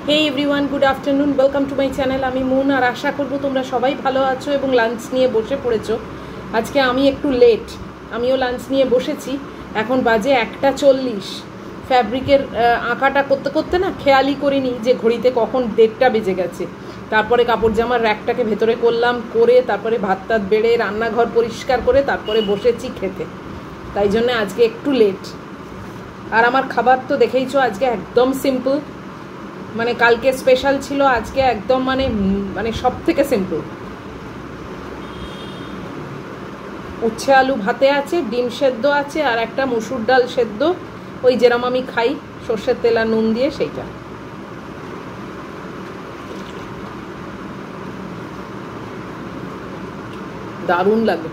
Hey everyone, good afternoon, welcome to my channel. আমি মুন, আর আশা করবো তোমরা সবাই ভালো আছো এবং লাঞ্চ নিয়ে বসে পড়েছো। আজকে আমি একটু লেট, আমিও লাঞ্চ নিয়ে বসেছি। এখন বাজে 1:40। ফ্যাব্রিকের আঁকাটা করতে করতে না খেয়ালই করিনি যে ঘড়িতে কখন 1:30 বেজে গেছে। তারপরে কাপড় জামার র্যাকটাকে ভেতরে করলাম, করে তারপরে ভাত টাত বেড়ে রান্নাঘর পরিষ্কার করে তারপরে বসেছি খেতে। তাই জন্য আজকে একটু লেট। আর আমার খাবার তো দেখেইছো, আজকে একদম সিম্পল। মানে কালকে স্পেশাল ছিল, আজকে একদম মানে সব থেকে সিম্পল। উচ্ছে আলু ভাতে আছে, ডিম সেদ্ধ আছে, আর একটা মসুর ডাল সেদ্ধ, ওই যেরম আমি খাই সর্ষের তেল আর নুন দিয়ে, সেইটা। দারুণ লাগে।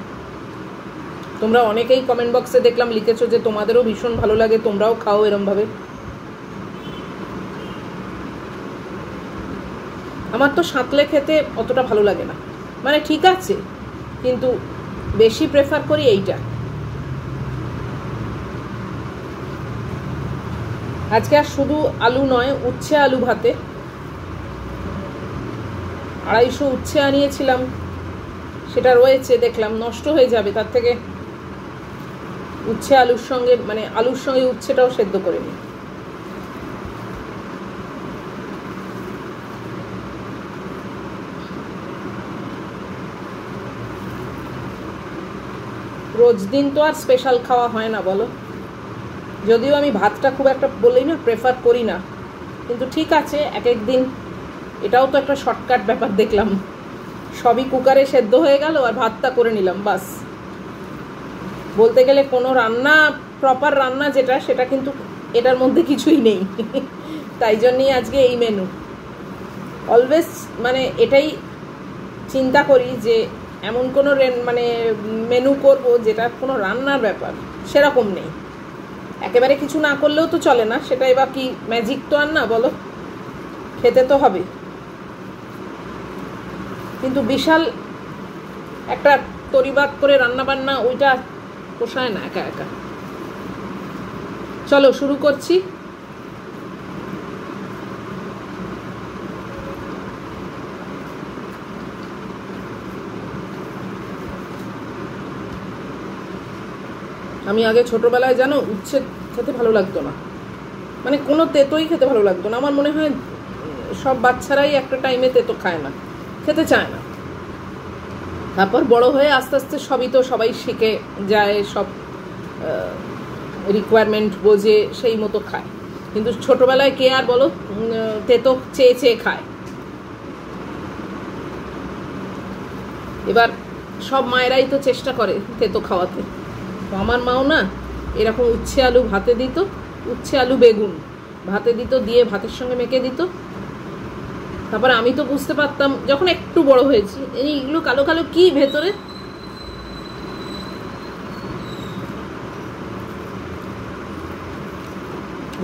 তোমরা অনেকেই কমেন্ট বক্সে দেখলাম লিখেছো যে তোমাদেরও ভীষণ ভালো লাগে, তোমরাও খাও এরমভাবে। আমার তো সাঁতলে খেতে অতটা ভালো লাগে না, মানে ঠিক আছে, কিন্তু বেশি প্রেফার করি এইটা। আজকে আর শুধু আলু নয়, উচ্ছে আলু ভাতে 250 উচ্ছে আনিয়েছিলাম, সেটা রয়েছে, দেখলাম নষ্ট হয়ে যাবে, তার থেকে উচ্ছে আলুর সঙ্গে মানে আলুর সঙ্গে উচ্ছেটাও সেদ্ধ করে নিই। রোজ দিন তো আর স্পেশাল খাওয়া হয় না বলো, যদিও আমি ভাতটা খুব একটা বলেই না প্রেফার করি না, কিন্তু ঠিক আছে, এক এক দিন। এটাও তো একটা শর্টকাট ব্যাপার দেখলাম, সবই কুকারে সেদ্ধ হয়ে গেল আর ভাতটা করে নিলাম, বাস। বলতে গেলে কোনো রান্না, প্রপার রান্না যেটা, সেটা কিন্তু এটার মধ্যে কিছুই নেই। তাই জন্যই আজকে এই মেনু। অলওয়েজ মানে এটাই চিন্তা করি যে এমন কোনো মানে মেনু করব যেটা কোনো রান্নার ব্যাপার সেরকম নেই। একেবারে কিছু না করলেও তো চলে না, সেটাই বা কি ম্যাজিক তো আর না, বলো, খেতে তো হবে। কিন্তু বিশাল একটা তরিবাদ করে রান্না বান্না, ওইটা পোষায় না একা একা। চলো শুরু করছি। আমি আগে ছোটবেলায় জানো উচ্ছে খেতে ভালো লাগতো না, মানে কোনো তেতোই খেতে ভালো লাগতো না। আমার মনে হয় সব বাচ্চারাই একটা টাইমে তেতো খায় না, খেতে চায় না। তারপর বড় হয়ে আস্তে আস্তে সবই তো সবাই শিখে যায়, সব রিকোয়ারমেন্ট বোঝে, সেই মতো খায়। কিন্তু ছোটবেলায় কে আর বলো তেতো চেয়ে চেয়ে খায়। এবার সব মায়েরাই তো চেষ্টা করে তেতো খাওয়াতে। তো আমার মাও না এরকম উচ্ছে আলু ভাতে দিত, উচ্ছে আলু বেগুন ভাতে দিত, দিয়ে ভাতের সঙ্গে মেখে দিত। তারপর আমি তো বুঝতে পারতাম যখন একটু বড় হয়েছি, এইগুলো কালো কালো কি ভেতরে।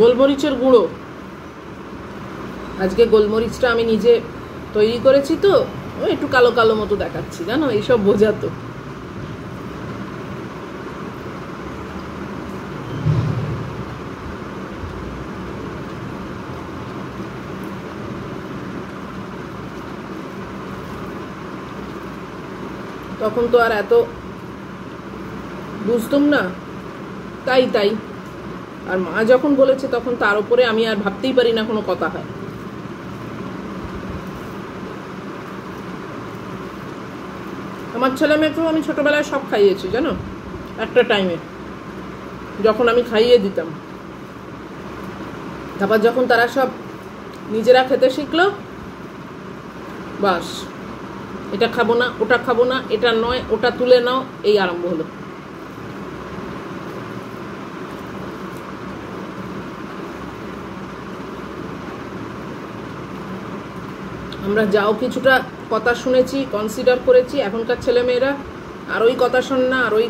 গোলমরিচের গুঁড়ো, আজকে গোলমরিচটা আমি নিজে তৈরি করেছি, তো একটু কালো কালো মতো দেখাচ্ছি, জানো, এইসব বোঝাতো। তখন তো আর এত বুঝতাম না, তাই তাই। আর মা যখন বলেছে তখন তার উপরে আমি আর ভাবতেই পারি না কোনো কথা হয়। আমার ছেলে মেয়েকেও আমি ছোটবেলায় সব খাইয়েছি, জানো, একটা টাইমে যখন আমি খাইয়ে দিতাম। তারপর যখন তারা সব নিজেরা খেতে শিখলো, বাস, এটা খাবো না, ওটা খাবো না, এটা নয়, ওটা তুলে নাও, এই আরম্ভ হলো। আমরা যাও কিছুটা কথা শুনেছি, কনসিডার করেছি, এখনকার ছেলেমেয়েরা আর ওই কথা শোন না, আর ওই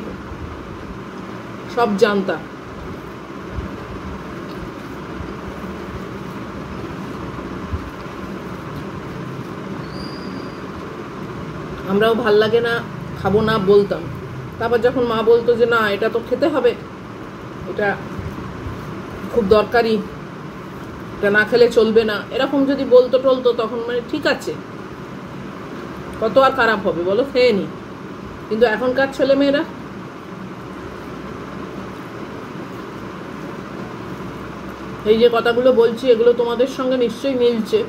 সব জানতা। আমরাও ভাল লাগে না, খাবো না বলতাম। তারপর যখন মা বলতো যে না এটা তো খেতে হবে, এটা খুব দরকারি, এটা না খেলে চলবে না, এরকম যদি বলতো টলতো তখন মানে ঠিক আছে, কত আর খারাপ হবে বলো, খেয়ে নি। কিন্তু এখনকার ছেলেমেয়েরা এই যে কথাগুলো বলছি এগুলো তোমাদের সঙ্গে নিশ্চয়ই মিলছে।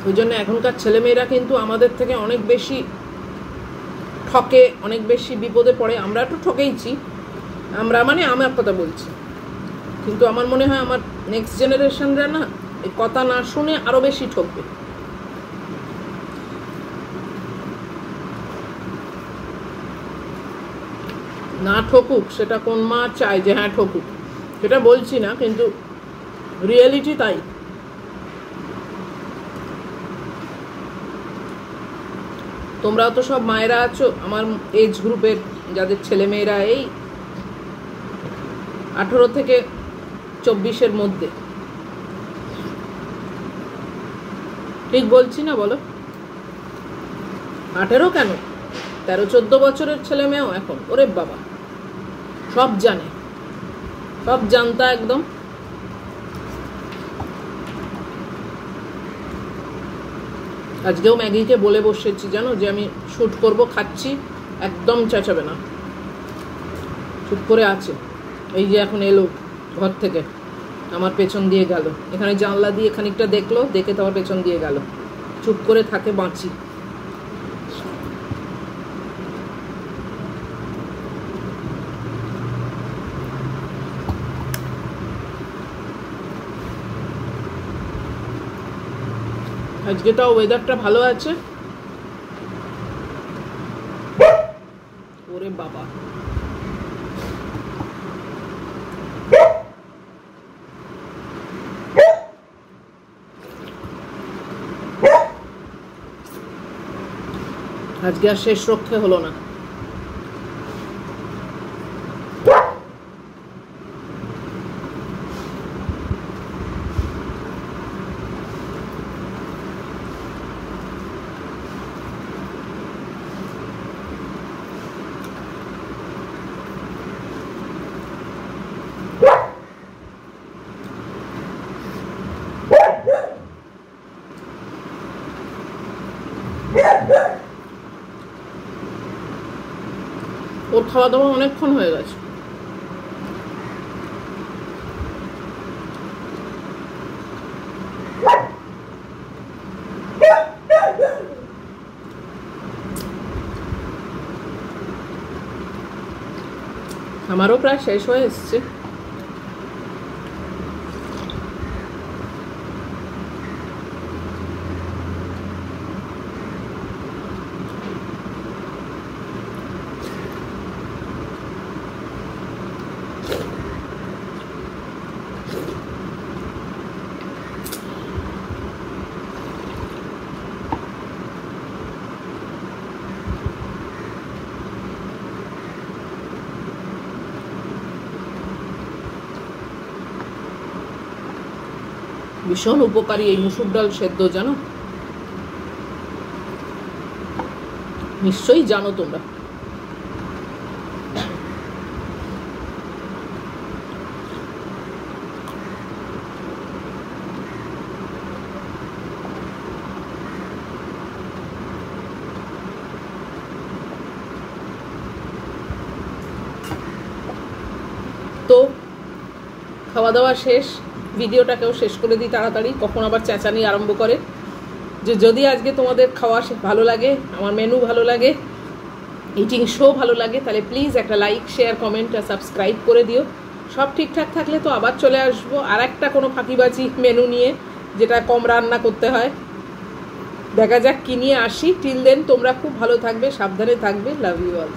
ওই জন্য এখনকার ছেলেমেয়েরা কিন্তু আমাদের থেকে অনেক বেশি ঠকে, অনেক বেশি বিপদে পড়ে। আমরা একটু ঠকেইছি, আমরা মানে আমার কথা বলছি, কিন্তু আমার মনে হয় আমার নেক্সট জেনারেশনরা না এই কথা না শুনে আরো বেশি ঠকবে। না ঠকুক সেটা কোন মা চায় যে হ্যাঁ ঠকুক, সেটা বলছি না, কিন্তু রিয়েলিটি তাই। তোমরাও তো সব মায়েরা আছো আমার এজ গ্রুপের, যাদের ছেলেমেয়েরা এই 18 থেকে 24-এর মধ্যে, ঠিক বলছি না বলো? 18 কেন, 13-14 বছরের ছেলে মেয়েও এখন ওরে বাবা সব জানে, সব জানতা একদম। আজকেও ম্যাগিকে বলে বসেছি জানো যে আমি শ্যুট করব, খাচ্ছি, একদম চেঁচাবে না, চুপ করে আছে। এই যে এখন এলো ঘর থেকে, আমার পেছন দিয়ে গেল, এখানে জানলা দিয়ে খানিকটা দেখলো, দেখে তো আমার পেছন দিয়ে গেল, চুপ করে থাকে, বাঁচি। আজকে তাও ওয়েদারটা ভালো আছে। ওরে বাবা আজকে আর শেষ রক্ষে হলো না। ওর খাওয়া দাওয়া অনেকক্ষণ হয়ে গেছে। আমারও প্রায় শেষ হয়ে এসছে। ভীষণ উপকারী এই মুসুর ডাল সেদ্ধ, জানো? নিশ্চয়ই জানো তোমরা। তো খাওয়া দাওয়া শেষ, ভিডিওটাকেও শেষ করে দিই তাড়াতাড়ি, কখন আবার চেঁচানি আরম্ভ করে। যে যদি আজকে তোমাদের খাওয়া ভালো লাগে, আমার মেনু ভালো লাগে, ইটিং শো ভালো লাগে, তাহলে প্লিজ একটা লাইক, শেয়ার, কমেন্ট আর সাবস্ক্রাইব করে দিও। সব ঠিকঠাক থাকলে তো আবার চলে আসবো আর একটা কোনো ফাঁকিবাজি মেনু নিয়ে, যেটা কম রান্না করতে হয়। দেখা যাক কি নিয়ে আসি। টিল দেন তোমরা খুব ভালো থাকবে, সাবধানে থাকবে। Love you all.